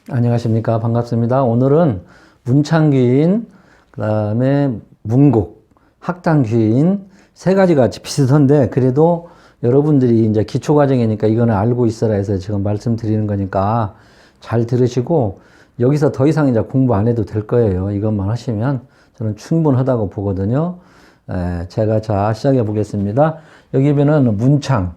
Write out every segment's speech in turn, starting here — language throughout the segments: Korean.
안녕하십니까. 반갑습니다. 오늘은 문창기인, 그 다음에 문곡, 학당귀인 세 가지가 같이 비슷한데, 그래도 여러분들이 이제 기초과정이니까 이거는 알고 있어라 해서 지금 말씀드리는 거니까 잘 들으시고, 여기서 더 이상 이제 공부 안 해도 될 거예요. 이것만 하시면 저는 충분하다고 보거든요. 제가 자, 시작해 보겠습니다. 여기 보면은 문창.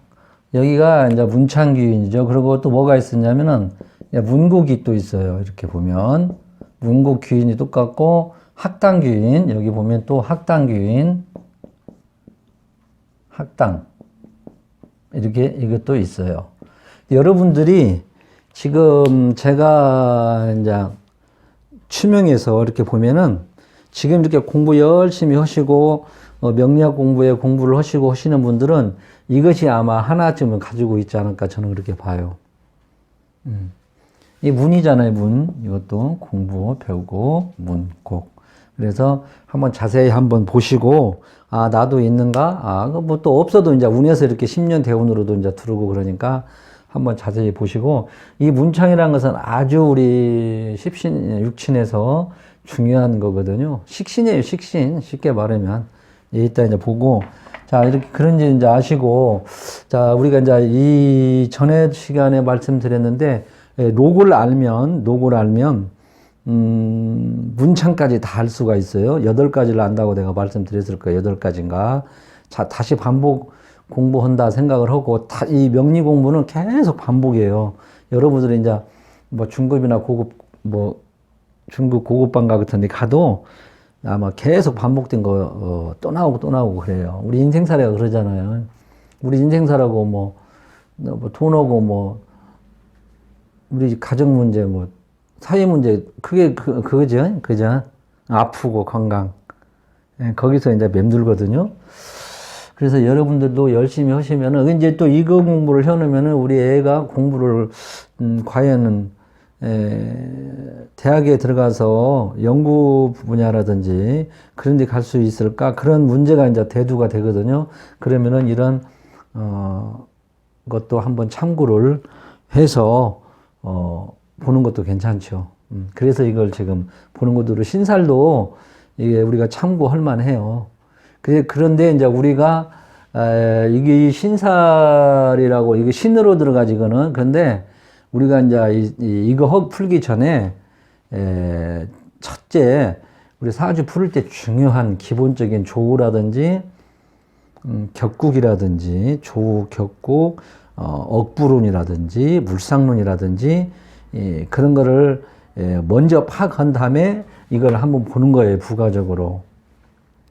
여기가 이제 문창귀인이죠. 그리고 또 뭐가 있었냐면은 문곡이 또 있어요. 이렇게 보면 문곡 귀인이 똑같고 학당귀인, 여기 보면 또 학당귀인, 학당 이렇게 이것도 있어요. 여러분들이 지금 제가 이제 추명해서 이렇게 보면은 지금 이렇게 공부 열심히 하시고 명리학 공부에 공부를 하시고 하시는 분들은 이것이 아마 하나쯤은 가지고 있지 않을까 저는 그렇게 봐요. 이 문이잖아요, 문. 이것도 공부, 배우고, 문, 곡. 그래서 한번 자세히 한번 보시고, 아, 나도 있는가? 아, 뭐 또 없어도 이제 운에서 이렇게 10년 대운으로도 이제 들어오고 그러니까 한번 자세히 보시고, 이 문창이라는 것은 아주 우리 십신, 육친에서 중요한 거거든요. 식신이에요, 식신. 쉽게 말하면. 이따 이제 보고, 자, 이렇게 그런지 이제 아시고, 자, 우리가 이제 이 전에 시간에 말씀드렸는데, 록을 알면, 문창까지 다 할 수가 있어요. 8가지를 안다고 내가 말씀드렸을 거예요. 8가지인가. 자, 다시 반복 공부한다 생각을 하고, 이 명리 공부는 계속 반복이에요. 여러분들이 이제 뭐 중급이나 고급, 뭐 중급 고급반 같은 데 가도 아마 계속 반복된 거, 또 나오고 또 나오고 그래요. 우리 인생사례가 그러잖아요. 우리 인생사라고 뭐 돈 오고 뭐, 우리 가정 문제, 뭐, 사회 문제, 그게 그거죠. 그죠? 아프고 건강. 예, 거기서 이제 맴돌거든요. 그래서 여러분들도 열심히 하시면은, 이제 또 이거 공부를 해놓으면은 우리 애가 공부를, 과연, 대학에 들어가서 연구 분야라든지 그런 데 갈 수 있을까? 그런 문제가 이제 대두가 되거든요. 그러면은 이런, 것도 한번 참고를 해서, 보는 것도 괜찮죠. 그래서 이걸 지금 보는 것으로 신살도 이게 우리가 참고할 만해요. 그런데 이제 우리가, 이게 신살이라고, 이게 신으로 들어가지, 이거는. 근데 우리가 이제 이거 풀기 전에, 첫째, 우리 사주 풀을 때 중요한 기본적인 조우라든지, 격국이라든지, 조우, 격국, 억부론이라든지 물상론이라든지 그런 거를 먼저 파악한 다음에 이걸 한번 보는 거예요, 부가적으로.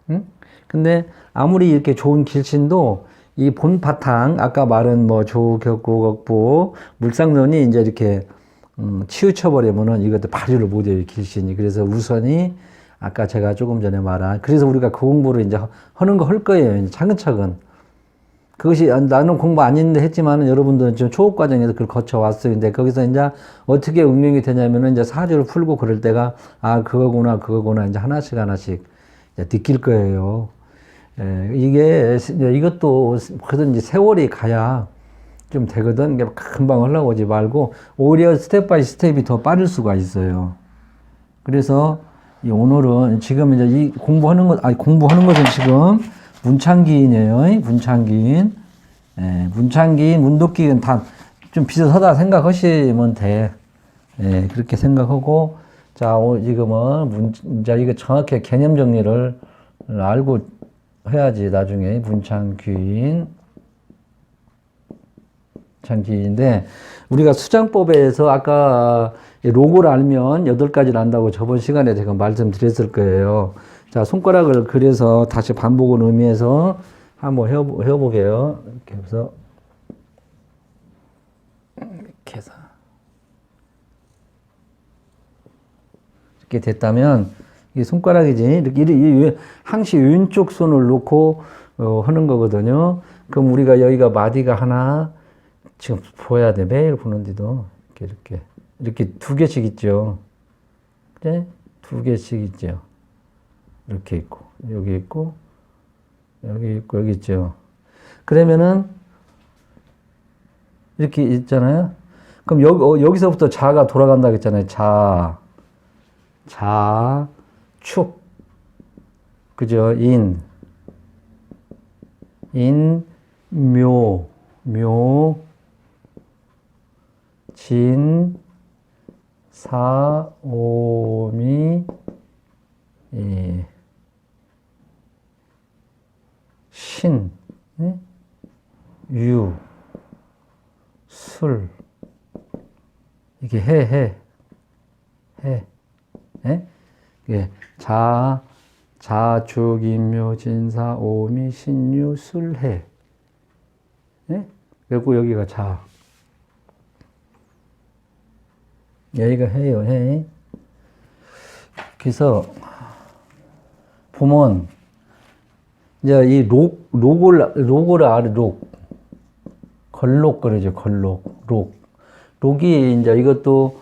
응? 근데 아무리 이렇게 좋은 길신도 이 본 바탕, 아까 말한 뭐 조, 격국, 억부, 물상론이 이제 이렇게 치우쳐버리면은 이것도 발휘를 못해요, 길신이. 그래서 우선이 아까 제가 조금 전에 말한, 그래서 우리가 그 공부를 이제 하는 거 할 거예요, 이제 차근차근. 그것이 나는 공부 안 했는데 했지만은 여러분들은 지금 초급 과정에서 그걸 거쳐왔어요. 근데 거기서 이제 어떻게 응용이 되냐면은 이제 사주를 풀고 그럴 때가 아, 그거구나 이제 하나씩 이제 느낄 거예요. 이게 이것도 그러든지 세월이 가야 좀 되거든. 금방 하려고 하지 말고 오히려 스텝 바이 스텝이 더 빠를 수가 있어요. 그래서 오늘은 지금 이제 이 공부하는 것은 지금 문창기인이에요. 문창기인. 문창기인, 문독기인 다 좀 비슷하다 생각하시면 돼. 그렇게 생각하고, 자, 지금은 이제 이거 정확히 개념 정리를 알고 해야지, 나중에. 문창기인인데, 우리가 수장법에서 아까 로고를 알면 8가지를 안다고 저번 시간에 제가 말씀드렸을 거예요. 자, 손가락을 그려서 다시 반복을 의미해서 한번 해보게요. 이렇게 해서, 이렇게 해서. 이렇게 됐다면, 이게 손가락이지. 이렇게 항시 왼쪽 손을 놓고, 하는 거거든요. 그럼 우리가 여기가 마디가 하나, 지금 보여야 돼. 매일 보는데도. 이렇게 2개씩 있죠. 그래? 2개씩 있죠. 이렇게 있고, 여기 있고, 여기 있죠. 그러면은, 이렇게 있잖아요. 그럼 여기서부터 자가 돌아간다 했잖아요. 축. 그죠? 묘, 진, 사, 오미, 신, 유, 술. 이게 해. 예, 자축인묘 진사 오미 신유 술해. 예? 그리고 여기가 자. 여기가 해요, 해. 그래서 보면 이제 이 록을 아래 걸록 그러죠, 걸록. 록이 이제 이것도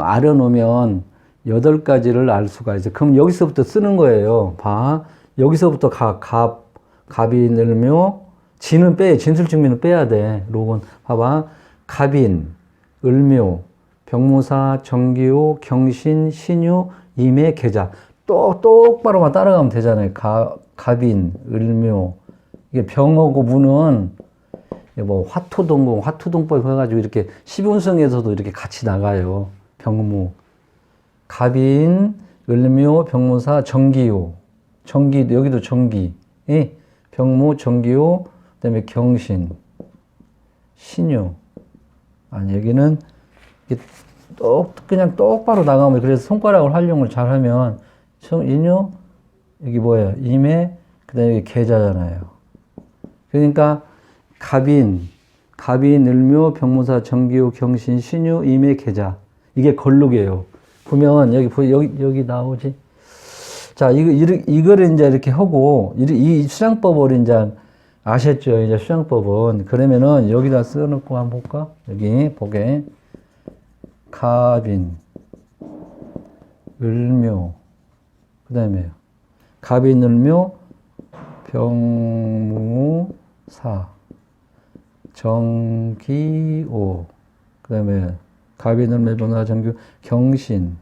알아놓으면 8가지를 알 수가 있어요. 그럼 여기서부터 쓰는 거예요. 봐. 여기서부터 갑이 늘며, 진은 진술증민은 빼야 돼. 록은. 봐봐. 갑인, 을묘, 병무사, 정기호, 경신, 신유, 임해, 계자. 똑바로만 따라가면 되잖아요. 갑인, 을묘. 이게 병하고 무는 뭐 화토동법 해가지고 이렇게 시분성에서도 이렇게 같이 나가요. 병무. 갑인, 을묘, 병무사, 정기호. 여기도 정기. 예? 병무, 정기호, 그 다음에 경신, 신유. 아니, 여기는 그냥 똑바로 나가면, 그래서 손가락을 활용을 잘 하면, 인유, 여기 뭐예요? 임해, 그 다음에 여기 계자잖아요. 그러니까, 갑인, 을묘, 병무사, 정기호, 경신, 신유, 임해, 계자. 이게 걸룩이에요. 보면, 여기 나오지? 자, 이거를 이제 이렇게 하고, 이 수량법을 이제 아셨죠? 이제 수량법은. 그러면은 여기다 써놓고 한번 볼까? 여기, 보게. 갑인, 을묘, 그 다음에 갑인, 을묘, 병무사, 정기오, 그 다음에 갑인, 을묘, 병무사, 정기오, 경신,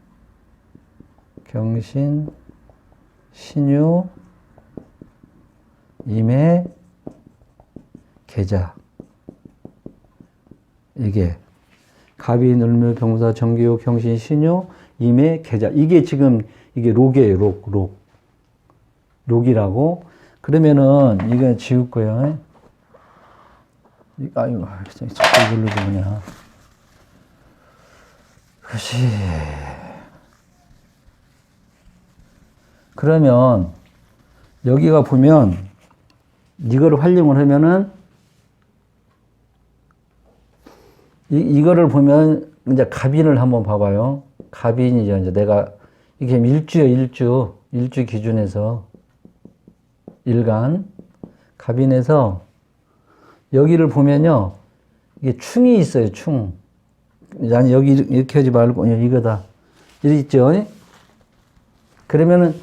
신유, 임해, 계자. 이게 갑인, 을묘, 병무사, 정기호, 경신, 신유, 임해, 계자. 이게 지금 이게 록이에요. 록이라고. 그러면은 이거 지울 거야. 아유, 자꾸 이걸로 그냥. 그렇지. 그러면 여기가 보면 이거를 활용을 하면은 이거를 보면 이제 갑인을 한번 봐봐요. 갑인이죠. 이제 내가 이게 일주 기준에서 일간 갑인에서 여기를 보면요. 이게 충이 있어요. 충. 아니 여기 이렇게 하지 말고 이거다. 이리 있죠. 그러면은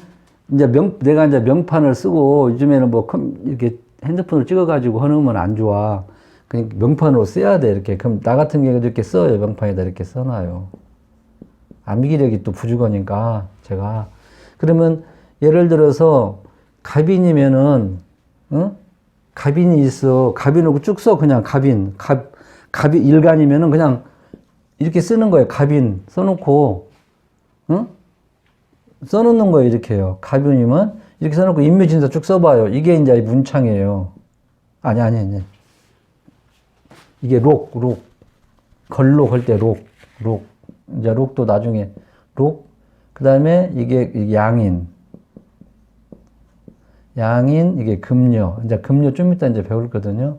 이제 내가 이제 명판을 쓰고 요즘에는 뭐 이렇게 핸드폰을 찍어가지고 해놓으면 안 좋아. 그냥 명판으로 써야 돼, 이렇게. 그럼 나 같은 경우도 이렇게 써요. 명판에다 이렇게 써놔요. 암기력이 또 부족하니까, 제가. 그러면, 예를 들어서, 갑인이면은, 갑인이 있어. 갑인하고 쭉 써, 그냥 갑인. 갑이 일간이면은 그냥 이렇게 쓰는 거예요. 갑인. 써놓고, 써놓는 거예요, 이렇게요. 갑인이면, 이렇게 써놓고 인묘진사 쭉 써봐요. 이게 이제 문창이에요. 아니. 이게 록. 걸록 할 때 록. 이제 록도 나중에 록. 그 다음에 이게 양인, 이게 금료. 이제 금료 좀 이따 이제 배울 거거든요.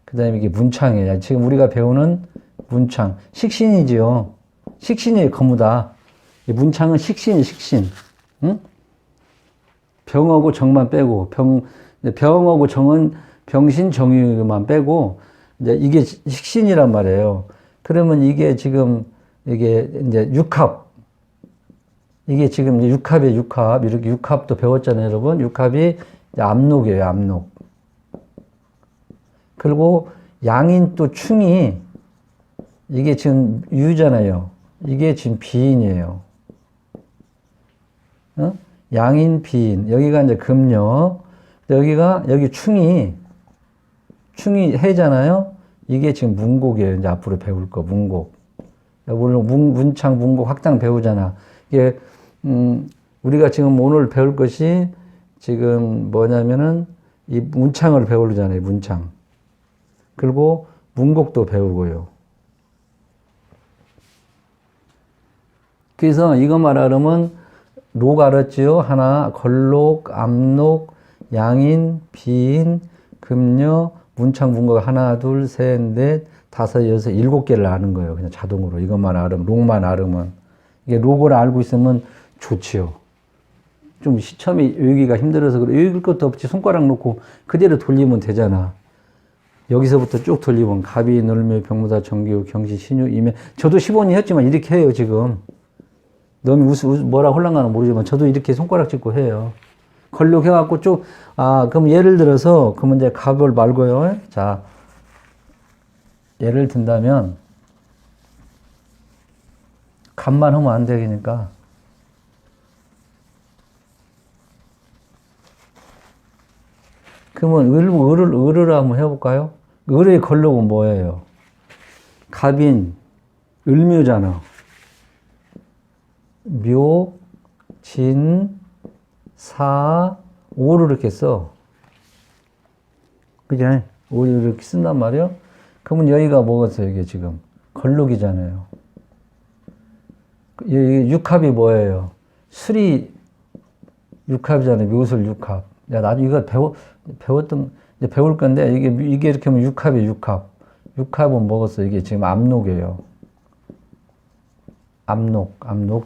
그 다음에 이게 문창이에요. 지금 우리가 배우는 문창. 식신이지요. 식신이 거무다. 문창은 식신. 응? 병하고 정만 빼고, 병하고 정은 병신, 정유만 빼고, 이제 이게 식신이란 말이에요. 그러면 이게 지금, 이게 이제 육합. 이게 지금 육합이에요, 육합. 이렇게 육합도 배웠잖아요, 여러분. 육합이 압록이에요, 압록. 그리고 양인 또 충이, 이게 지금 유잖아요. 이게 지금 비인이에요. 어? 양인, 비인. 여기가 이제 금요. 여기 충이 해잖아요. 이게 지금 문곡이에요. 이제 앞으로 배울 거, 문곡. 물론 문창, 문곡, 확장 배우잖아. 이게, 우리가 지금 오늘 배울 것이 지금 뭐냐면은 이 문창을 배우잖아요. 문창. 그리고 문곡도 배우고요. 그래서 이거 말하려면 록 알았지요? 하나, 걸록, 암록, 양인, 비인, 금요, 문창, 문곡 하나, 둘, 셋, 넷, 다섯, 여섯, 일곱 개를 아는 거예요. 그냥 자동으로. 이것만 알으면, 록만 알으면. 이게 록을 알고 있으면 좋지요. 좀 시험이 외우기가 힘들어서 그래. 외울 것도 없지. 손가락 놓고 그대로 돌리면 되잖아. 여기서부터 쭉 돌리면 갑이, 늘묘, 병무다, 정기후, 경시, 신유, 이면 저도 15년 했지만 이렇게 해요, 지금. 너무 뭐라 혼란가는 모르지만 저도 이렇게 손가락 짚고 해요. 걸룩 해갖고 쭉, 그럼 예를 들어서, 그러면 이제 갑을 말고요. 자, 예를 든다면, 갑만 하면 안 되니까, 그러면 을을 한번 해볼까요? 을의 걸룩은 뭐예요? 갑인, 을묘잖아. 묘, 진, 사, 오를 이렇게 써. 그죠? 오를 이렇게 쓴단 말이에요? 그러면 여기가 뭐겠어요? 이게 지금 걸룩이잖아요. 육합이 뭐예요? 술이 육합이잖아요. 묘술 육합. 야, 나도 이거 이제 배울 건데, 이게 이렇게 하면 육합이에요, 육합. 육합은 뭐겠어요? 이게 지금 압록이에요. 압록.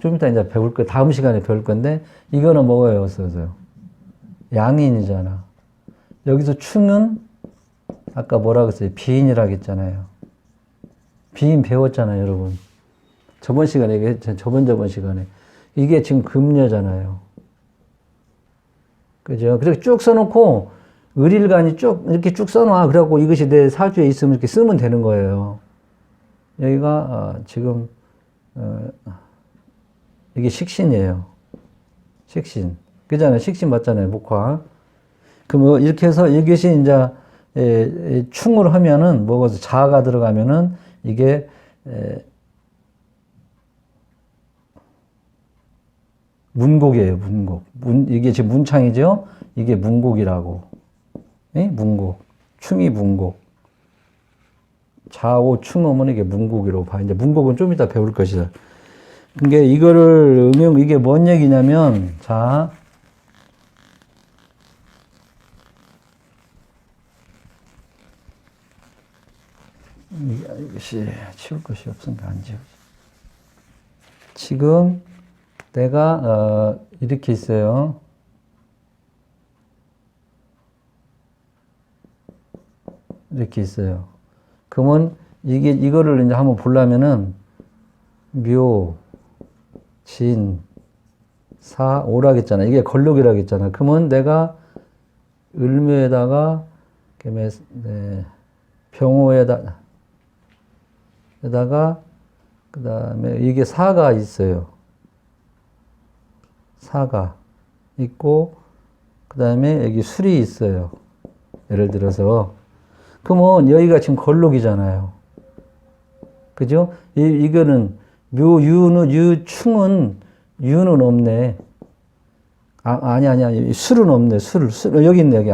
좀 이따 이제 배울 거, 다음 시간에 배울 건데, 이거는 뭐예요? 어서요? 양인이잖아. 여기서 충은, 아까 뭐라고 했어요? 비인이라고 했잖아요. 비인 배웠잖아요, 여러분. 저번 시간에, 저번 시간에. 이게 지금 금녀잖아요. 그죠? 그렇게 쭉 써놓고, 을일간이 이렇게 쭉 써놔. 그래갖고 이것이 내 사주에 있으면 이렇게 쓰면 되는 거예요. 여기가, 지금, 이게 식신이에요. 식신. 그잖아요. 식신 맞잖아요. 목화. 그럼 이렇게 해서 이것이 이제, 충을 하면은, 먹어서 자가 들어가면은, 이게, 문곡이에요. 문곡. 이게 지금 문창이죠? 이게 문곡이라고. 예? 문곡. 충이 문곡. 좌오 충음은 이게 문곡이라고 봐. 이제 문곡은 좀 이따 배울 것이다. 그러니까 이거를 이게 뭔 얘기냐면, 자. 이것이 치울 것이 없으니까 안 지우지. 지금 내가, 이렇게 있어요. 이렇게 있어요. 그러면 이거를 이제 한번 보려면은, 묘, 진, 사, 오라고 했잖아. 이게 걸룩이라고 했잖아. 그러면 내가 을묘에다가, 병호에다가, 그 다음에 이게 사가 있어요. 사가 있고, 그 다음에 여기 술이 있어요. 예를 들어서. 그러면 여기가 지금 걸룩이잖아요. 그죠? 이거는 유충은 유는 없네. 아니. 술은 없네. 술 여기 있네. 여기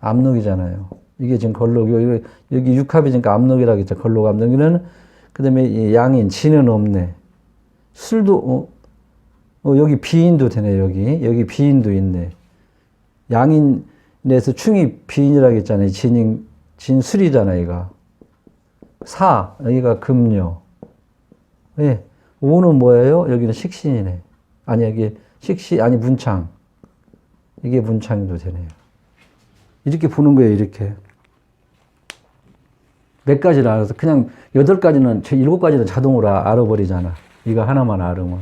압록이잖아요. 이게 지금 걸룩. 여기 육합이니까 압록이라고 했죠. 걸룩 압록이는. 그 다음에 양인 진은 없네. 술도 여기 비인도 되네. 여기 비인도 있네. 양인에서 충이 비인이라고 했잖아요. 진술이잖아요. 얘가. 사, 여기가 금요. 예. 오는 뭐예요? 여기는 식신이네. 아니, 여기 아니, 문창. 이게 문창도 되네요. 이렇게 보는 거예요, 이렇게. 몇 가지를 알아서, 그냥 8가지는, 7가지는 자동으로 알아버리잖아. 이거 하나만 알으면.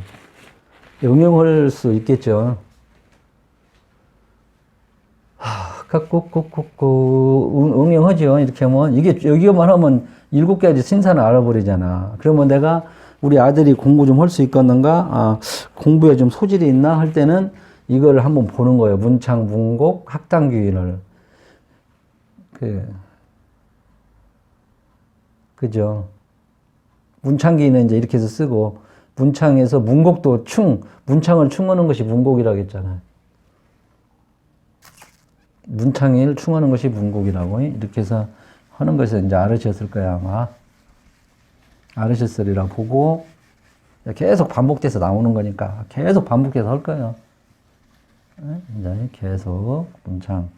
응용할 수 있겠죠. 꾹꾹꾹꾹 응용하죠. 이렇게 하면 이게 여기만 하면 7가지 신사를 알아버리잖아. 그러면 내가 우리 아들이 공부 좀 할 수 있겠는가? 아, 공부에 좀 소질이 있나? 할 때는 이걸 한번 보는 거예요. 문창, 문곡, 학당규인을. 그죠? 문창기는 이제 이렇게 해서 쓰고, 문창에서 문곡도 문창을 충하는 것이 문곡이라고 했잖아요. 문창을 충하는 것이 문곡이라고 이렇게 해서 하는 것을 이제 알으셨을 거야, 아마. 알으셨으리라 보고, 계속 반복돼서 나오는 거니까, 계속 반복해서 할 거예요. 이제 계속 문창.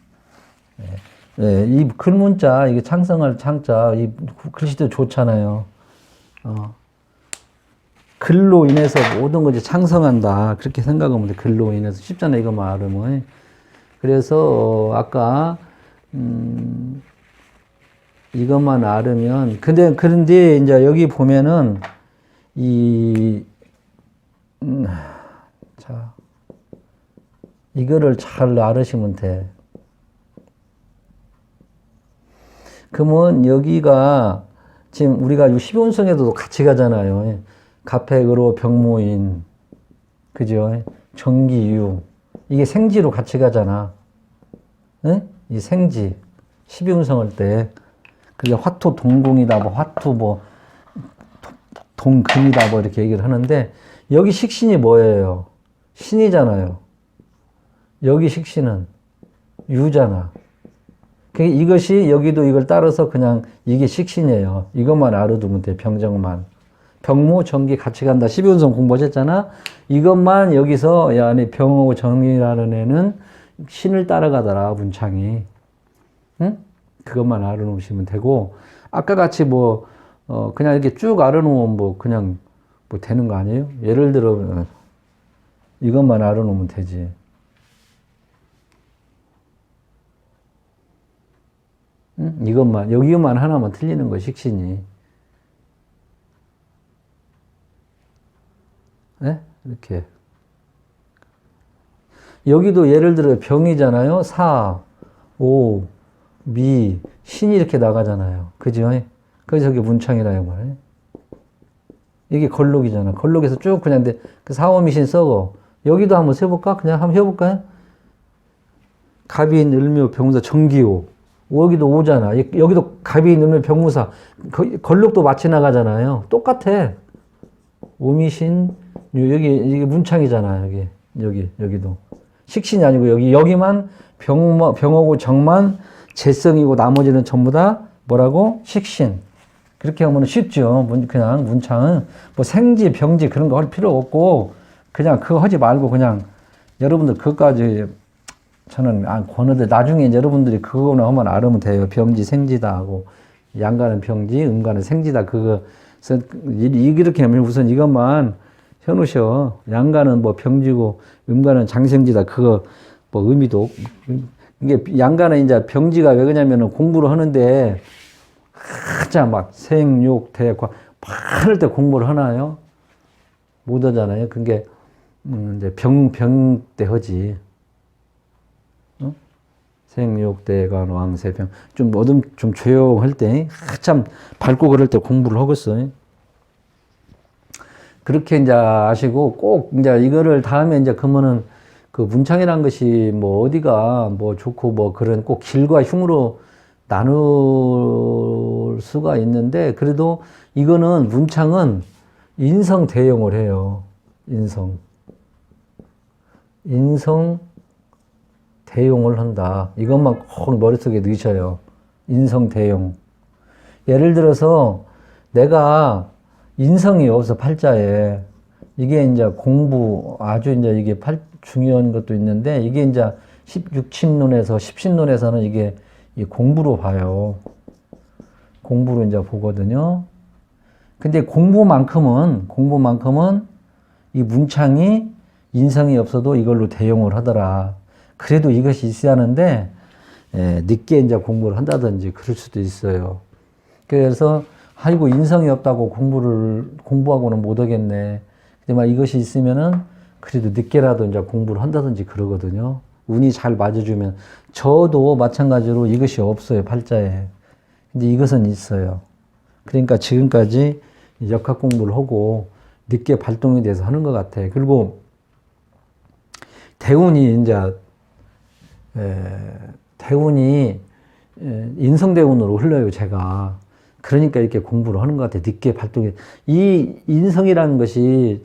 이 글문자, 이게 창성할 창자, 이 글씨도 좋잖아요. 글로 인해서 모든 것이 창성한다. 그렇게 생각하면 돼. 글로 인해서. 쉽잖아요, 이거 말하면. 그래서, 아까, 이것만 알으면, 그런데, 이제 여기 보면은, 자, 이거를 잘 알으시면 돼. 그러면 여기가, 지금 우리가 12운성에도 같이 가잖아요. 가택으로 병모인, 그죠? 정기유. 이게 생지로 같이 가잖아. 응? 이 생지. 12운성 할 때. 그게 화토 동공이다, 뭐, 화토 뭐, 동금이다, 뭐, 이렇게 얘기를 하는데, 여기 식신이 뭐예요? 신이잖아요. 여기 식신은 유잖아. 이것이 여기도 이걸 따라서 그냥 이게 식신이에요. 이것만 알아두면 돼, 병정만. 병무, 정기 같이 간다. 12운성 공부하셨잖아? 이것만 여기서, 야, 아니, 병하고 정이라는 애는 신을 따라가더라, 문창이. 응? 그것만 알아놓으시면 되고, 아까 같이 뭐, 그냥 이렇게 쭉 알아놓으면 뭐, 그냥 뭐 되는 거 아니에요? 예를 들어, 이것만 알아놓으면 되지. 응? 여기만 하나만 틀리는 거, 식신이. 네? 이렇게. 여기도 예를 들어 병이잖아요. 사, 오, 미, 신이 이렇게 나가잖아요. 그죠? 그래서 저게 문창이라는 거예요. 이게 걸록이잖아. 걸록에서 쭉 그냥 그 사오미신 써고. 여기도 한번 세볼까? 그냥 한번 해볼까요? 갑인, 을묘, 병무사, 정기호. 여기도 오잖아. 여기도 갑인, 을묘, 병무사. 걸록도 마치 나가잖아요. 똑같아. 오미신, 이게 문창이잖아. 여기도. 식신이 아니고, 여기만 병하고 정만 재성이고, 나머지는 전부 다 뭐라고? 식신. 그렇게 하면 쉽죠. 그냥 문창은. 뭐 생지, 병지 그런 거 할 필요 없고, 그냥 그거 하지 말고, 그냥 여러분들 그것까지 저는 권하는데, 나중에 이제 여러분들이 그거나 하면 알으면 돼요. 병지, 생지다 하고, 양가는 병지, 음가는 생지다. 이렇게 하면 우선 이것만 해놓으셔. 양가는 뭐 병지고, 음가는 장생지다. 그거 뭐 의미도 이게 양가는 이제 병지가 왜 그러냐면은 공부를 하는데, 진짜 막 생욕, 대과, 많을 때 공부를 하나요? 못 하잖아요. 그게, 이제 병 때 하지. 어? 생욕, 대관, 왕세병. 좀 조용할 때, 한참 밝고 그럴 때 공부를 하겠어요. 그렇게 이제 아시고, 꼭 이제 이거를 다음에 이제 그러면은 그 문창이란 것이 뭐 어디가 뭐 좋고 뭐 그런 꼭 길과 흉으로 나눌 수가 있는데, 그래도 이거는 문창은 인성 대용을 해요. 인성 대용을 한다. 이것만 꼭 머릿속에 넣으셔요. 인성 대용. 예를 들어서 내가 인성이 없어, 팔자에. 이게 이제 공부, 아주 이제 이게 중요한 것도 있는데, 이게 이제 16신론에서, 10신론에서는 이게 이 공부로 봐요. 공부로 이제 보거든요. 근데 공부만큼은 이 문창이 인성이 없어도 이걸로 대용을 하더라. 그래도 이것이 있어야 하는데, 늦게 이제 공부를 한다든지 그럴 수도 있어요. 그래서, 아이고, 인성이 없다고 공부하고는 못 하겠네. 근데 막 이것이 있으면은, 그래도 늦게라도 이제 공부를 한다든지 그러거든요. 운이 잘 맞아주면. 저도 마찬가지로 이것이 없어요, 팔자에. 근데 이것은 있어요. 그러니까 지금까지 역학 공부를 하고 늦게 발동이 돼서 하는 것 같아요. 그리고 대운이 이제 대운이 인성대운으로 흘러요, 제가. 그러니까 이렇게 공부를 하는 것 같아요. 늦게 발동이. 이 인성이라는 것이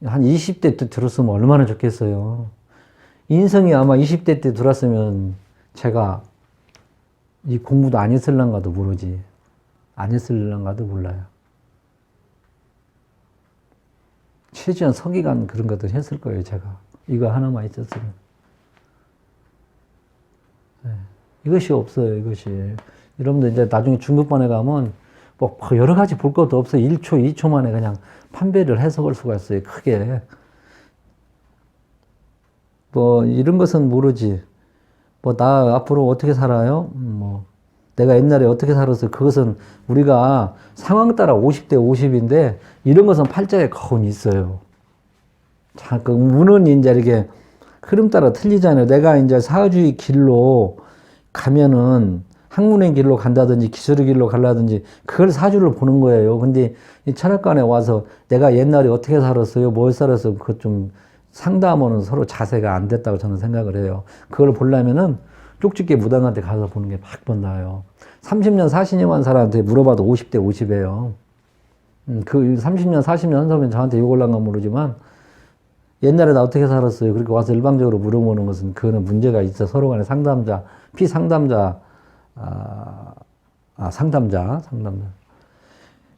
한 20대 때 들었으면 얼마나 좋겠어요. 인성이 아마 20대 때 들었으면 제가 이 공부도 안 했을란가도 모르지. 안 했을란가도 몰라요. 최소한 서기관 그런 것도 했을 거예요, 제가. 이거 하나만 있었으면. 네. 이것이 없어요, 이것이. 여러분들 이제 나중에 중급반에 가면 뭐 여러 가지 볼 것도 없어요. 1초, 2초 만에 그냥 판별을 해석할 수가 있어요, 크게. 뭐 이런 것은 모르지. 뭐 나 앞으로 어떻게 살아요? 뭐 내가 옛날에 어떻게 살았어요? 그것은 우리가 상황 따라 50대 50인데 이런 것은 팔자에 거운이 있어요. 자, 그 운은 이제 이렇게 흐름 따라 틀리잖아요. 내가 이제 사주의 길로 가면은 학문의 길로 간다든지 기술의 길로 가려든지 그걸 사주를 보는 거예요. 근데 이 철학관에 와서 내가 옛날에 어떻게 살았어요? 뭘 살았어요? 그것 좀 상담하면 서로 자세가 안 됐다고 저는 생각을 해요. 그걸 보려면은 쪽집게 무당한테 가서 보는 게 100번 나아요. 30년, 40년 한 사람한테 물어봐도 50대 50이에요. 그 30년, 40년 한 사람은 저한테 욕을 한가 모르지만 옛날에 나 어떻게 살았어요? 그렇게 와서 일방적으로 물어보는 것은 그거는 문제가 있어. 서로 간에 상담자, 피상담자, 상담자.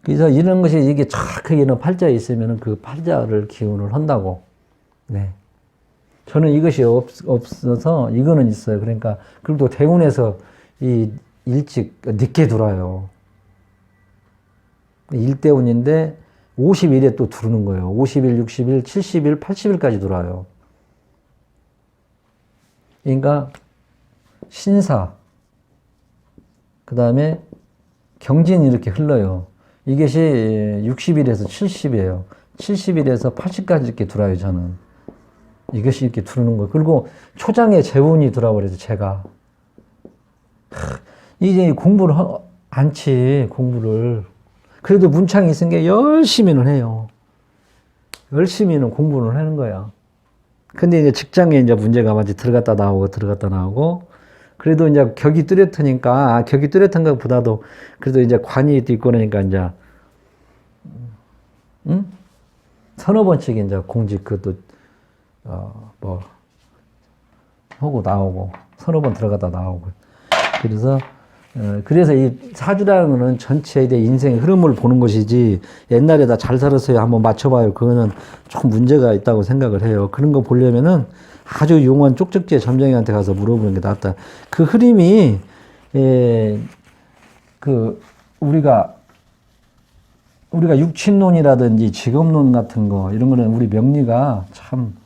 그래서 이런 것이 이게 정확하게 이런 팔자에 있으면 그 팔자를 기운을 한다고. 네. 저는 이것이 없어서 이거는 있어요. 그러니까 그리고 또 대운에서 이 일찍 늦게 들어와요. 일대운인데 50일에 또 들어오는 거예요. 50일, 60일, 70일, 80일까지 들어와요. 그러니까 신사, 그 다음에 경진이 이렇게 흘러요. 이것이 60일에서 70이에요. 70일에서 80까지 이렇게 들어와요, 저는. 이것이 이렇게 들어오는 거예요. 그리고 초장에 재운이 들어와 버려서 제가. 이제 공부를 않지, 공부를. 그래도 문창이 있은 게 열심히는 해요. 열심히는 공부를 하는 거야. 근데 이제 직장에 이제 문제가 많지. 들어갔다 나오고. 그래도 이제 격이 뚜렷하니까, 격이 뚜렷한 것보다도 그래도 이제 관이 있고 그러니까 이제, 서너 번씩 이제 공직 그것도, 뭐, 하고 나오고, 서너 번 들어갔다 나오고. 그래서 이 사주라는 거는 전체의 인생의 흐름을 보는 것이지, 옛날에 다 잘 살았어요. 한번 맞춰봐요. 그거는 조금 문제가 있다고 생각을 해요. 그런 거 보려면은 아주 용한 쪽적지의 점쟁이한테 가서 물어보는 게 낫다. 그 흐름이, 우리가 육친론이라든지 직업론 같은 거, 이런 거는 우리 명리가 참,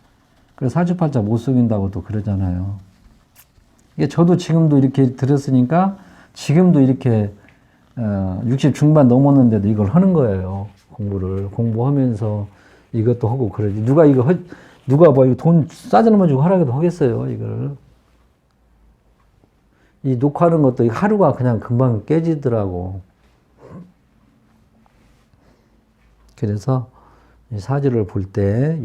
그래서 사주팔자 못 속인다고 또 그러잖아요. 이게 저도 지금도 이렇게 들었으니까 지금도 이렇게 60 중반 넘었는데도 이걸 하는 거예요. 공부하면서 이것도 하고 그러지. 누가 뭐 돈 싸주는 주고 하라고 하겠어요, 이걸. 이 녹화하는 것도 하루가 그냥 금방 깨지더라고. 그래서 사주를 볼 때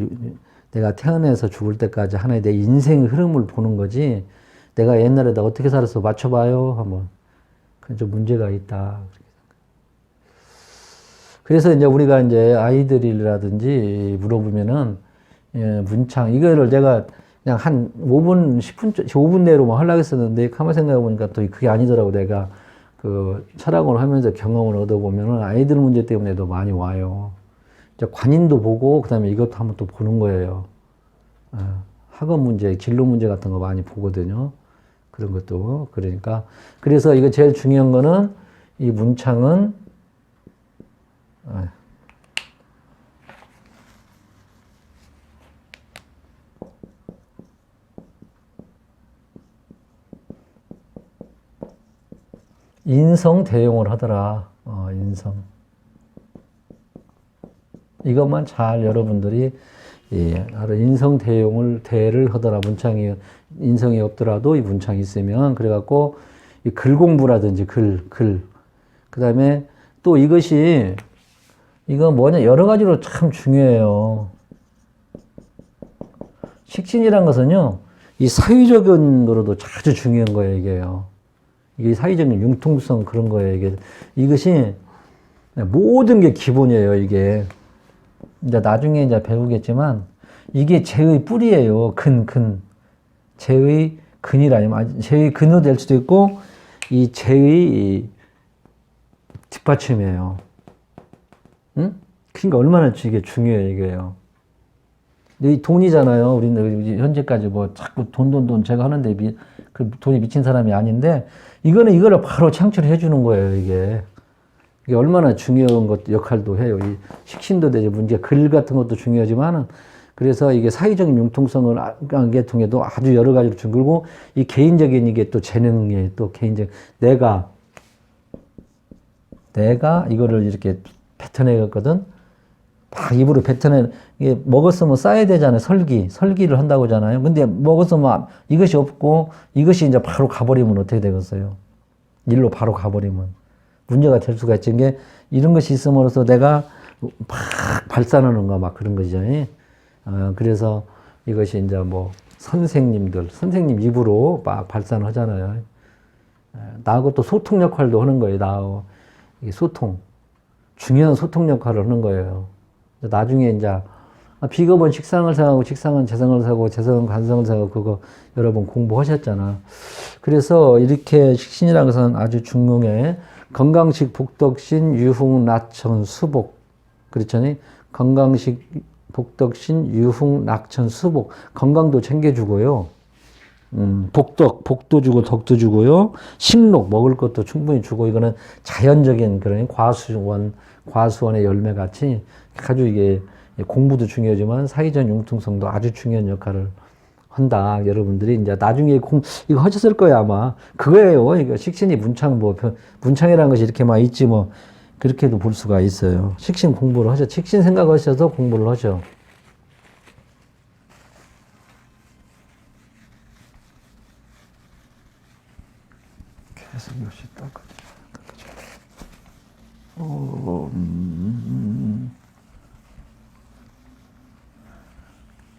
내가 태어나서 죽을 때까지 하나의 내 인생의 흐름을 보는 거지, 내가 옛날에 나 어떻게 살았어 맞춰봐요 하면 그건 좀 문제가 있다. 그래서 이제 우리가 이제 아이들이라든지 물어보면은, 문창 이거를 내가 그냥 한 5분 10분 5분 내로만 하려고 했었는데 가만 생각해 보니까 또 그게 아니더라고. 내가 그 철학을 하면서 경험을 얻어보면은 아이들 문제 때문에도 많이 와요. 이제 관인도 보고 그다음에 이것도 한번 또 보는 거예요. 학업 문제, 진로 문제 같은 거 많이 보거든요. 그런 것도. 그러니까 그래서 이거 제일 중요한 거는 이 문창은 인성 대용을 하더라. 인성. 이것만 잘 여러분들이 예, 인성대용을 대를 하더라. 문창이 인성이 없더라도 이 문창이 있으면 그래갖고 이 글 공부라든지 글. 그다음에 또 이것이 이거 뭐냐 여러 가지로 참 중요해요. 식신이란 것은요 이 사회적인 거로도 아주 중요한 거예요 이게요. 이게 사회적인 융통성 그런 거예요 이게. 이것이 모든 게 기본이에요 이게. 이제 나중에 이제 배우겠지만 이게 재의 뿌리예요. 근. 재의 근이라면 재의 근으로 될 수도 있고 이 재의 뒷받침이에요. 응? 그러니까 얼마나 이게 중요해요 이게요. 이 돈이잖아요. 우리는 현재까지 뭐 자꾸 돈 제가 하는데 그 돈이 미친 사람이 아닌데 이거를 바로 창출해 주는 거예요 이게. 이게 얼마나 중요한 것 역할도 해요. 이 식신도 되죠. 문제 글 같은 것도 중요하지만은 그래서 이게 사회적인 융통성을 계통에도 아주 여러 가지로 중요하고 이 개인적인 이게 또 재능이 또 개인적 내가 이거를 이렇게 뱉어내거든. 막 입으로 뱉어내 이게 먹었으면 쌓아야 되잖아요. 설기를 한다고 하잖아요. 근데 먹었으면 이것이 없고 이것이 이제 바로 가버리면 어떻게 되겠어요? 일로 바로 가버리면. 문제가 될 수가 있지. 게 이런 것이 있음으로써 내가 막 발산하는 거 막 그런 거죠. 그래서 이것이 이제 뭐 선생님 입으로 막 발산하잖아요. 나하고 또 소통 역할도 하는 거예요. 나하고 중요한 소통 역할을 하는 거예요. 나중에 이제 비겁은 식상을 사고 식상은 재성을 사고 재성은 관성을 사고 그거 여러분 공부하셨잖아. 그래서 이렇게 식신이라는 것은 아주 중요해. 건강식, 복덕신, 유흥, 낙천, 수복. 그렇잖아요. 건강식, 복덕신, 유흥, 낙천, 수복. 건강도 챙겨주고요. 복도 주고 덕도 주고요. 식록, 먹을 것도 충분히 주고, 이거는 자연적인 그런 과수원의 열매 같이 아주 이게 공부도 중요하지만 사회적 융통성도 아주 중요한 역할을 한다. 여러분들이 이제 나중에 이거 하셨을 거예요, 아마. 그거예요. 이거 식신이 문창이라는 것이 이렇게 막 있지 뭐. 그렇게도 볼 수가 있어요. 식신 공부를 하셔. 식신 생각하셔서 공부를 하셔. 계속 역시 닦아줘.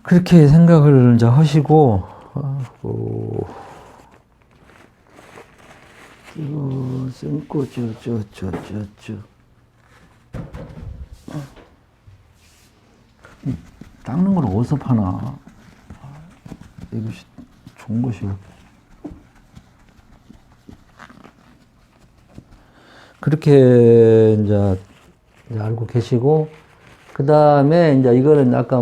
그렇게 생각을 이제 하시고, 끊고, 닦는 걸 어디서 파나? 이것이 좋은 것이고. 그렇게 이제 알고 계시고, 그 다음에 이제 이거는 아까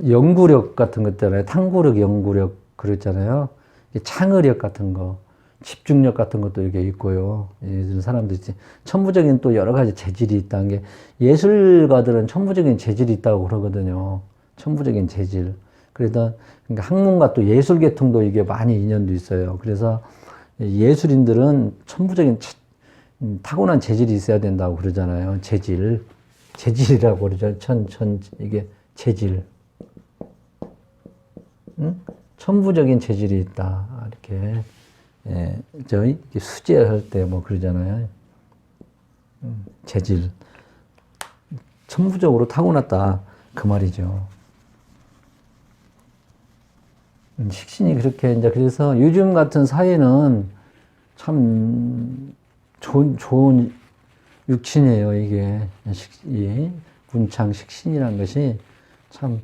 연구력 같은 것 있잖아요. 탐구력, 연구력, 그랬잖아요. 창의력 같은 거, 집중력 같은 것도 이게 있고요. 이런 사람들이 천부적인 또 여러 가지 재질이 있다는 게 예술가들은 천부적인 재질이 있다고 그러거든요. 천부적인 재질. 그러니까 학문과 또 예술 계통도 이게 많이 인연도 있어요. 그래서 예술인들은 천부적인 타고난 재질이 있어야 된다고 그러잖아요. 재질이라고 그러죠. 이게 재질. 응? 천부적인 재질이 있다. 이렇게. 수제할 때 뭐 그러잖아요. 재질. 천부적으로 타고났다. 그 말이죠. 식신이 그렇게, 이제, 그래서 요즘 같은 사회는 참 좋은 육친이에요, 이게. 이 문창 식신이라는 것이 참,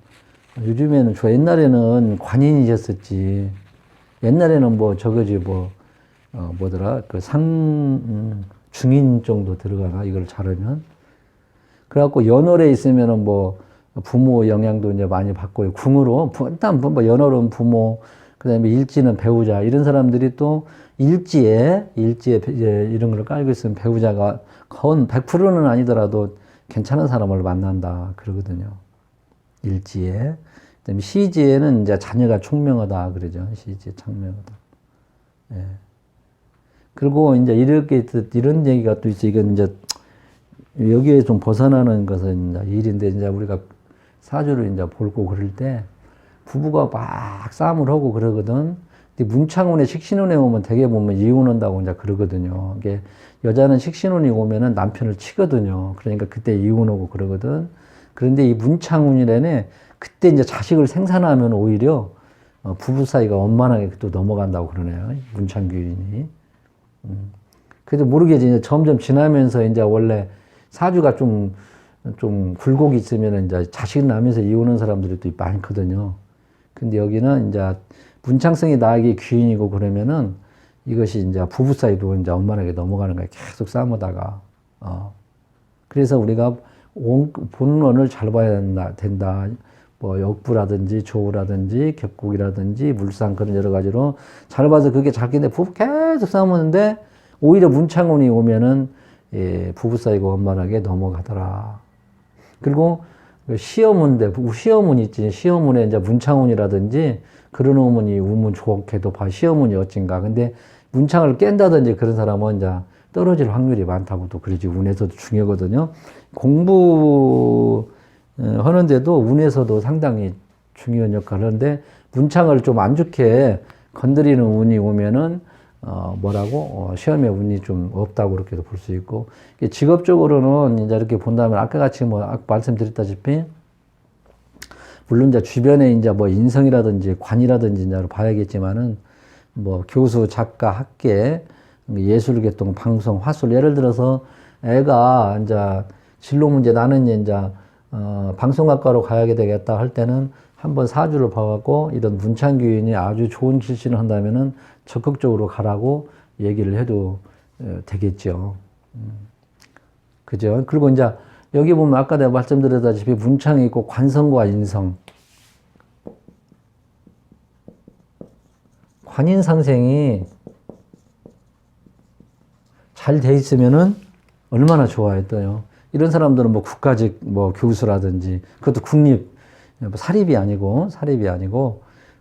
요즘에는 옛날에는 관인이셨었지. 옛날에는 뭐더라, 중인 정도 들어가나, 이걸 잘하면. 그래갖고 연월에 있으면은 부모 영향도 이제 많이 받고요. 궁으로, 일단 연월은 부모, 그 다음에 일지는 배우자, 이런 사람들이 또 일지에 이제 이런 걸 깔고 있으면 배우자가 100%는 아니더라도 괜찮은 사람을 만난다. 그러거든요. 일지에. 그 다음에 시지에는 이제 자녀가 총명하다. 그러죠. 시지에 총명하다. 예. 그리고 이제 이런 얘기가 또 있어. 이건 이제 여기에 좀 벗어나는 것은 이제 일인데, 이제 우리가 사주를 이제 볼고 그럴 때 부부가 막 싸움을 하고 그러거든. 근데 문창운에 식신운에 오면 되게 보면 이혼한다고 이제 그러거든요. 이게 여자는 식신운이 오면은 남편을 치거든요. 그러니까 그때 이혼하고 그러거든. 그런데 이 문창운이래네 그때 이제 자식을 생산하면 오히려 부부 사이가 원만하게 또 넘어간다고 그러네요. 문창규인이. 그래도 모르겠지. 이제 점점 지나면서 이제 원래 사주가 좀 굴곡이 있으면 이제 자식 나면서 이혼한 사람들이 또 많거든요. 근데 여기는 이제 문창성이 나에게 귀인이고 그러면은 이것이 이제 부부 사이도 이제 원만하게 넘어가는 거예요. 계속 싸우다가. 그래서 우리가 본론을 잘 봐야 된다. 뭐 역부라든지 조우라든지 격국이라든지 물상 그런 여러 가지로 잘 봐서 그게 자기네 부부 계속 싸우는데 오히려 문창운이 오면은 부부 사이가 원만하게 넘어가더라. 그리고 시험운데 시험운 있지. 시험운에 이제 문창운이라든지 그런 운이 우문 좋게도 봐. 시험운이 어찐가. 근데 문창을 깬다든지 그런 사람은 이제 떨어질 확률이 많다고도 그러지. 운에서도 중요하거든요. 공부 하는데도 운에서도 상당히 중요한 역할을 하는데 문창을 좀 안 좋게 건드리는 운이 오면은 시험에 운이 좀 없다고 그렇게도 볼 수 있고 직업적으로는 이제 이렇게 본다면 아까 같이 아까 말씀드렸다시피 물론 이제 주변에 이제 뭐 인성이라든지 관이라든지 이제 봐야겠지만은 뭐 교수, 작가, 학계, 예술계통, 방송, 화술 예를 들어서 애가 이제 진로 문제 나는 이제 방송학과로 가야 되겠다 할 때는 한번 사주를 봐갖고 이런 문창규인이 아주 좋은 실신을 한다면은 적극적으로 가라고 얘기를 해도 되겠죠. 그죠? 그리고 이제 여기 보면 아까 내가 말씀드렸다시피 문창이 있고 관성과 인성. 관인상생이 잘 돼 있으면은 얼마나 좋아요, 또요. 이런 사람들은 뭐 국가직 뭐 교수라든지 그것도 국립 사립이 아니고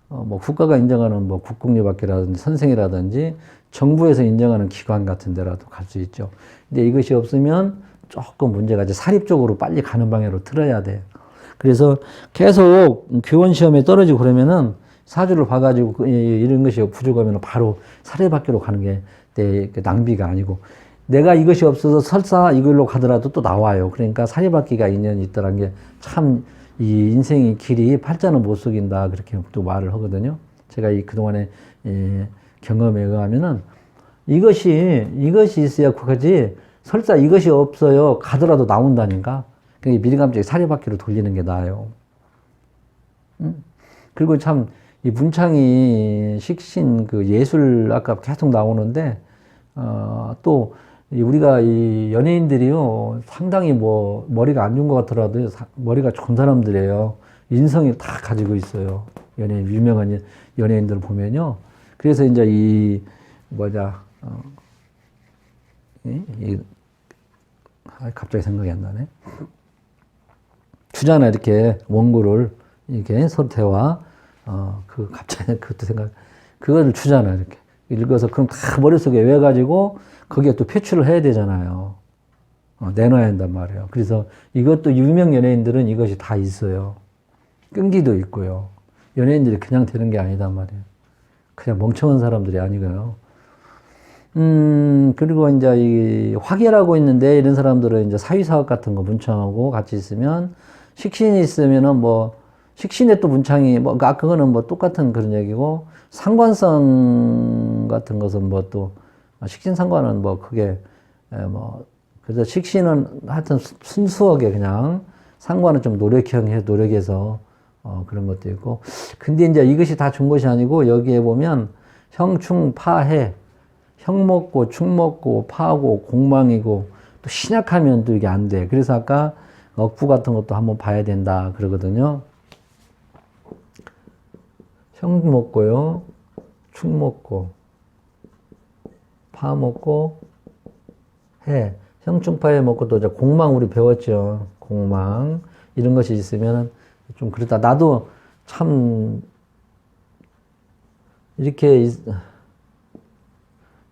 뭐 국가가 인정하는 뭐 국공립학교라든지 선생이라든지 정부에서 인정하는 기관 같은 데라도 갈 수 있죠. 근데 이것이 없으면 조금 문제가 이제 사립 쪽으로 빨리 가는 방향으로 틀어야 돼. 그래서 계속 교원 시험에 떨어지고 그러면은 사주를 봐가지고 이런 것이 부족하면 바로 사립학교로 가는 게 내 낭비가 아니고 내가 이것이 없어서 설사 이걸로 가더라도 또 나와요. 그러니까 사립학기가 인연이 있더란 게 참 이 인생의 길이 팔자는 못 속인다 그렇게 또 말을 하거든요. 제가 그동안에 경험에 의하면은 이것이 있어야 그거지 설사 이것이 없어요 가더라도 나온다니까. 그러니까 미리감정이 사립학기로 돌리는 게 나아요. 그리고 참 이 문창이 식신 그 예술 아까 계속 나오는데 또 우리가 이 연예인들이요 상당히 뭐 머리가 안 좋은 것 같더라도 머리가 좋은 사람들이에요. 인성이 다 가지고 있어요. 유명한 연예인들 보면요. 그래서 이제 갑자기 생각이 안 나네. 주잖아 이렇게 원고를 이렇게 서태와 갑자기 그것도 그거를 주잖아 이렇게 읽어서 그럼 다 머릿속에 외워가지고 거기에 또 표출을 해야 되잖아야 내놔야 한단 말이에요. 그래서 이것도 유명 연예인들은 이것이 다 있어요. 끈기도 있고요. 연예인들이 그냥 되는 게 아니단 말이에요. 그냥 멍청한 사람들이 아니고요. 그리고 이제 이 화계라고 있는데 이런 사람들은 이제 사회사업 같은 거 문창하고 같이 있으면 식신이 있으면은 뭐 식신에 또 문창이 그거는 뭐 똑같은 그런 얘기고 상관성 같은 것은 뭐 또 식신 상관은 뭐 그게 그래서 식신은 하여튼 순수하게 그냥 상관은 좀 노력해서 그런 것도 있고 근데 이제 이것이 다 좋은 것이 아니고 여기에 보면 형충파해 형 먹고 축 먹고 파하고 공망이고 또 신약하면 또 이게 안 돼. 그래서 아까 억부 같은 것도 한번 봐야 된다 그러거든요. 형 먹고요, 축 먹고, 파 먹고, 해. 형충파해 먹고 또 이제 공망 우리 배웠죠. 공망. 이런 것이 있으면 좀 그렇다. 나도 참 이렇게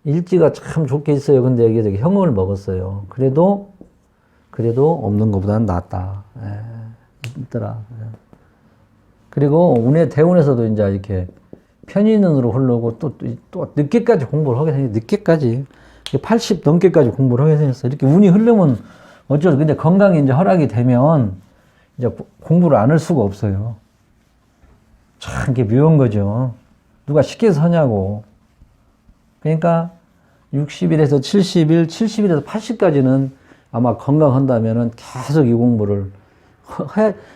일지가 참 좋게 있어요. 근데 여기에 형을 먹었어요. 그래도 없는 것보다는 낫다. 있더라. 그리고 운에 대운에서도 이제 이렇게 편인운으로 흐르고 또 늦게까지 공부를 하게 생겼어. 늦게까지. 80 넘게까지 공부를 하게 생겼어. 이렇게 운이 흐르면 어쩌죠. 근데 건강이 이제 허락이 되면 이제 공부를 안 할 수가 없어요. 참, 이게 묘한 거죠. 누가 쉽게 서냐고. 그러니까 60일에서 70일, 70일에서 80까지는 아마 건강한다면은 계속 이 공부를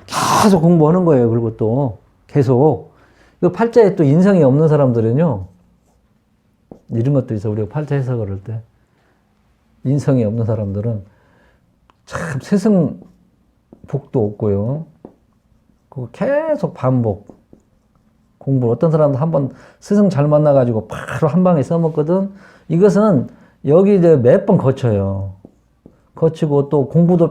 계속 공부하는 거예요. 그리고 또 계속. 이 팔자에 또 인성이 없는 사람들은요, 이런 것도 있어. 우리가 팔자 해석을 할 때. 인성이 없는 사람들은 참 스승복도 없고요. 그거 계속 반복. 공부를 어떤 사람도 한번 스승 잘 만나가지고 바로 한 방에 써먹거든. 이것은 여기 이제 몇 번 거쳐요. 거치고 또 공부도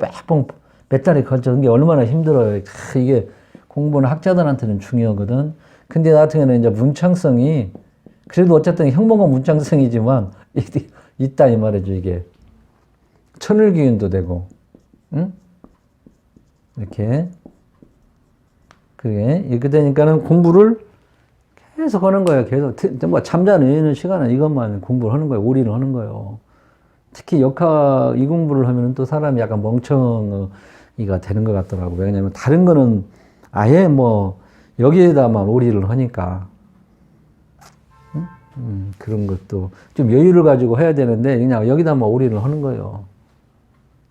몇 달에 거쳐. 이게 얼마나 힘들어요. 이게 공부는 학자들한테는 중요하거든. 근데 나 같은 경우는 이제 문창성이 그래도 어쨌든 형모가 문창성이지만 있다 이 말이죠. 이게 천을기운도 되고, 응? 이렇게 그게 이렇게 되니까는 공부를 계속 하는 거예요. 계속 뭐 잠자는 시간은 이것만 공부를 하는 거예요. 올인을 하는 거예요. 특히 이 공부를 하면 또 사람이 약간 멍청이가 되는 것 같더라고. 왜냐면 다른 거는 아예 뭐 여기에다만 올인을 하니까. 그런 것도 좀 여유를 가지고 해야 되는데 그냥 여기다만 올인을 하는 거예요.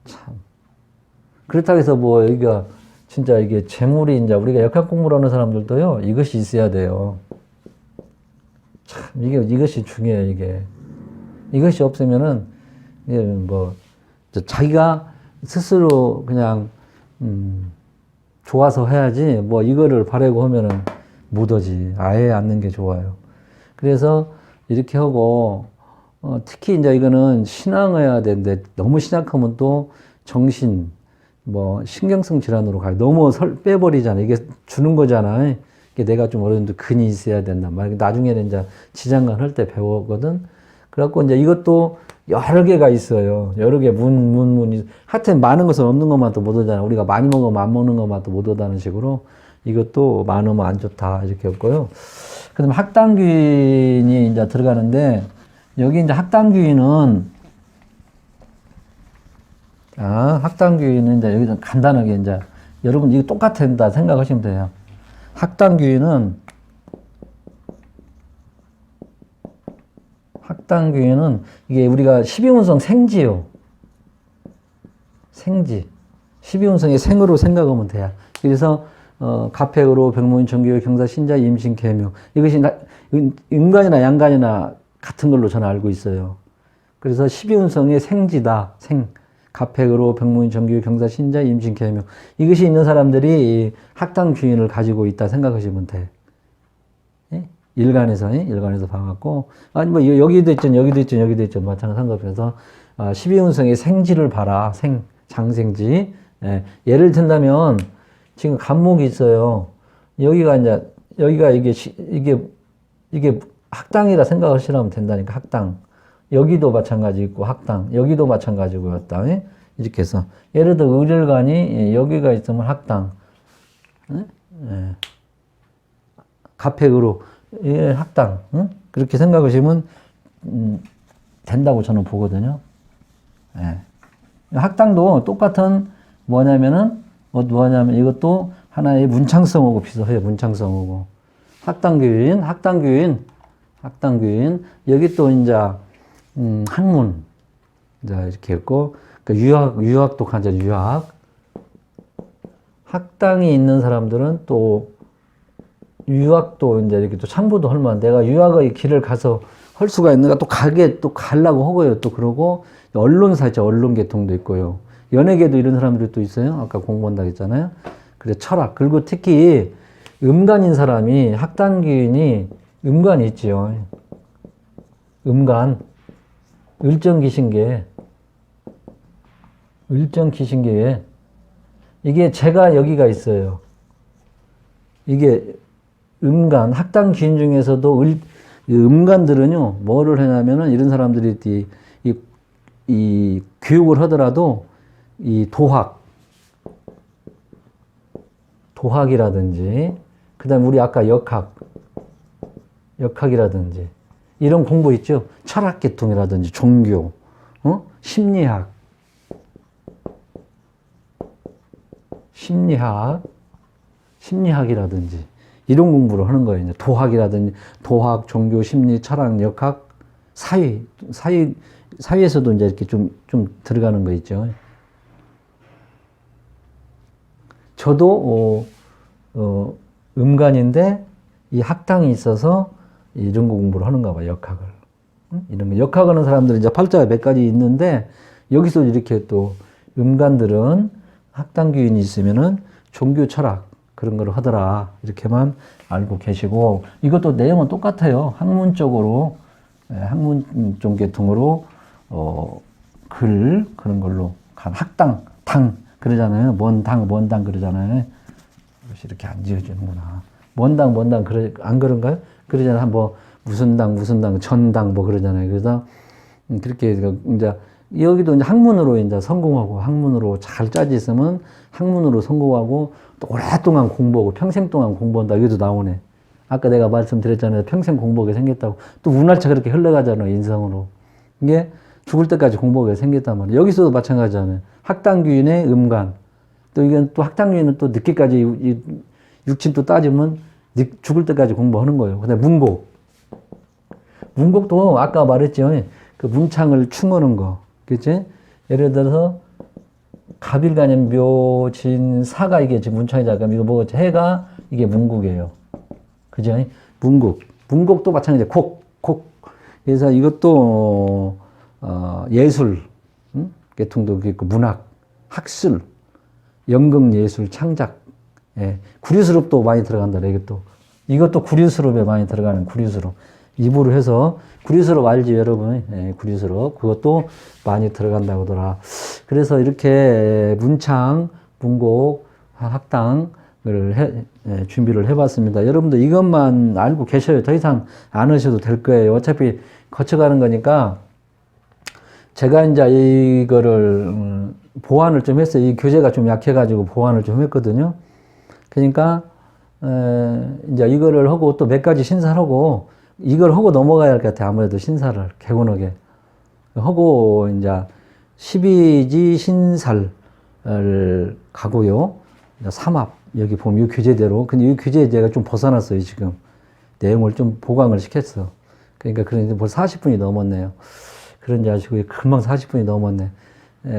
참. 그렇다고 해서 뭐 여기가 진짜 이게 재물이 이제 우리가 역학 공부를 하는 사람들도요, 이것이 있어야 돼요. 참, 이것이 중요해요, 이게. 이것이 없으면은, 이게 뭐, 자기가 스스로 그냥, 좋아서 해야지, 뭐, 이거를 바라고 하면은 못 하지. 아예 않는 게 좋아요. 그래서 이렇게 하고, 특히 이제 이거는 신앙해야 되는데, 너무 신약하면 또 정신, 뭐, 신경성 질환으로 가요. 너무 빼버리잖아. 이게 주는 거잖아. 이게 내가 좀 어느 정도 근이 있어야 된단 말이야. 나중에는 이제 지장간 할 때 배우거든. 그래갖고 이제 이것도 여러 개가 있어요. 여러 개 문이. 하여튼 많은 것은 없는 것만 또 못 오잖아. 우리가 많이 먹으면 안 먹는 것만 또 못 오다는 식으로 이것도 많으면 안 좋다. 이렇게 없고요. 그 다음에 학당귀인이 이제 들어가는데 여기 이제 학당귀인은 학당귀인은 이제 여기서 간단하게 이제 여러분 이거 똑같다 생각하시면 돼요. 학당귀인은 이게 우리가 12운성 생지요. 생지. 12운성의 생으로 생각하면 돼요. 그래서 가택으로 병무인 정규 경사 신자 임신 계묘 이것이 인간이나 양간이나 같은 걸로 저는 알고 있어요. 그래서 12운성의 생지다. 가택으로 병무인 정규 경사 신자 임신 계묘 이것이 있는 사람들이 학당 귀인을 가지고 있다 생각하시면 돼. 일간에서 봐갖고 아니 뭐 여기도 있죠 마찬가지 상관없어서 12운성의 생지를 봐라. 장생지. 예를 든다면 지금 간목이 있어요. 여기가 이게 학당이라 생각하시면 된다니까. 학당. 여기도 마찬가지 있고 학당, 여기도 마찬가지고였다. 이렇게 해서 예를 들어 의렬관이 여기가 있으면 학당, 가택으로 학당, 그렇게 생각하시면 된다고 저는 보거든요. 학당도 똑같은 뭐냐면 이것도 하나의 문창성하고 비슷해요. 문창성하고 학당교인 여기 또 이제 학문. 자, 이렇게 했고, 유학도 가져, 유학. 학당이 있는 사람들은 또, 유학도 이제 이렇게 또 참고도 할 만한, 내가 유학의 길을 가서 할 수가 있는가, 또 가려고 하고요. 또 그러고, 언론사 있죠. 언론계통도 있고요. 연예계도 이런 사람들이 또 있어요. 아까 공부한다고 했잖아요. 그래, 철학. 그리고 특히, 음간인 사람이, 학당기인이 음간이 있지요. 을정기신계에 이게 제가 여기가 있어요. 이게 음간 학당 귀인 중에서도 음간들은요 뭐를 하냐면은 이런 사람들이 이 교육을 하더라도 이 도학 도학이라든지, 그 다음에 우리 아까 역학이라든지, 이런 공부 있죠? 철학 계통이라든지, 종교, 심리학이라든지, 이런 공부를 하는 거예요. 도학이라든지, 도학, 종교, 심리, 철학, 역학, 사회에서도 이제 이렇게 좀 들어가는 거 있죠. 저도, 음간인데, 이 학당이 있어서 이런 거 공부를 하는가 봐요, 역학을. 이런 거. 역학하는 사람들은 이제 팔자가 몇 가지 있는데, 여기서 이렇게 또, 음간들은 학당 교인이 있으면은 종교 철학, 그런 걸 하더라. 이렇게만 알고 계시고, 이것도 내용은 똑같아요. 학문적으로, 학문적 계통으로, 그런 걸로 간 학당, 그러잖아요. 뭔 당 그러잖아요. 이렇게 안 지어주는구나. 뭔 당, 안 그런가요? 그러잖아요. 뭐, 무슨 당, 전당, 뭐 그러잖아요. 그래서, 그렇게, 이제, 여기도 이제 학문으로 이제 성공하고, 학문으로 잘 짜지 있으면 학문으로 성공하고, 또 오랫동안 공부하고, 평생 동안 공부한다. 여기도 나오네. 아까 내가 말씀드렸잖아요. 평생 공부하게 생겼다고. 또 운할차 그렇게 흘러가잖아요. 인성으로. 이게 죽을 때까지 공부하게 생겼단 말이에요. 여기서도 마찬가지잖아요. 학당규인의 음간. 또 이건 또 학당규인은 또 늦게까지 육친 또 따지면 죽을 때까지 공부하는 거예요. 그 다음에 문곡도 아까 말했죠. 그 문창을 충하는 거. 그치? 예를 들어서 갑일간염 묘진 사가 이게 지금 문창이자 그럼 이거 뭐 해가 이게 문국이에요. 그죠? 문곡도 마찬가지예요. 곡. 그래서 이것도 예술 계통도 있고 문학, 학술, 연극 예술, 창작, 구류스럽도 많이 들어간다. 이것도 구류스럽에 많이 들어가는 구류스럽. 입으로 해서 구류스럽 알지 여러분? 구류스럽 그것도 많이 들어간다고 하더라. 그래서 이렇게 문창, 문곡, 학당을 준비를 해봤습니다. 여러분도 이것만 알고 계셔요. 더 이상 안 하셔도 될 거예요. 어차피 거쳐가는 거니까 제가 이제 이거를 보완을 좀 했어요. 이 교재가 좀 약해가지고 보완을 좀 했거든요. 그러니까 이제 이거를 하고 또 몇 가지 신사를 하고 이걸 하고 넘어가야 할 것 같아요. 아무래도 신사를 개운하게 하고 이제 12지 신사를 가고요. 삼합 여기 보면 이 교재대로. 근데 이 교재에 제가 좀 벗어났어요. 지금 내용을 좀 보강을 시켰어. 그러니까 그런데 벌써 40분이 넘었네요. 그런지 아시고 금방 40분이 넘었네.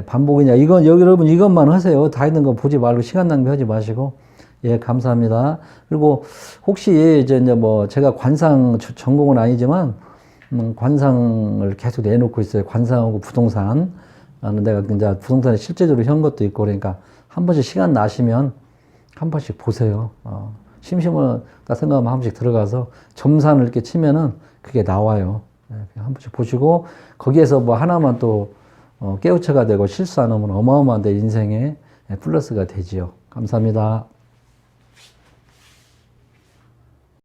반복이냐. 여러분 이것만 하세요. 다 있는 거 보지 말고 시간 낭비하지 마시고. 예, 감사합니다. 그리고 혹시 이제 뭐 제가 관상 전공은 아니지만 관상을 계속 내놓고 있어요. 관상하고 부동산. 내가 이제 부동산에 실제적으로 현 것도 있고 그러니까 한 번씩 시간 나시면 한 번씩 보세요. 심심하다 생각하면 한 번씩 들어가서 점산을 이렇게 치면은 그게 나와요. 한 번씩 보시고 거기에서 뭐 하나만 또 깨우쳐가 되고 실수 안 하면 어마어마한 내 인생에 플러스가 되지요. 감사합니다.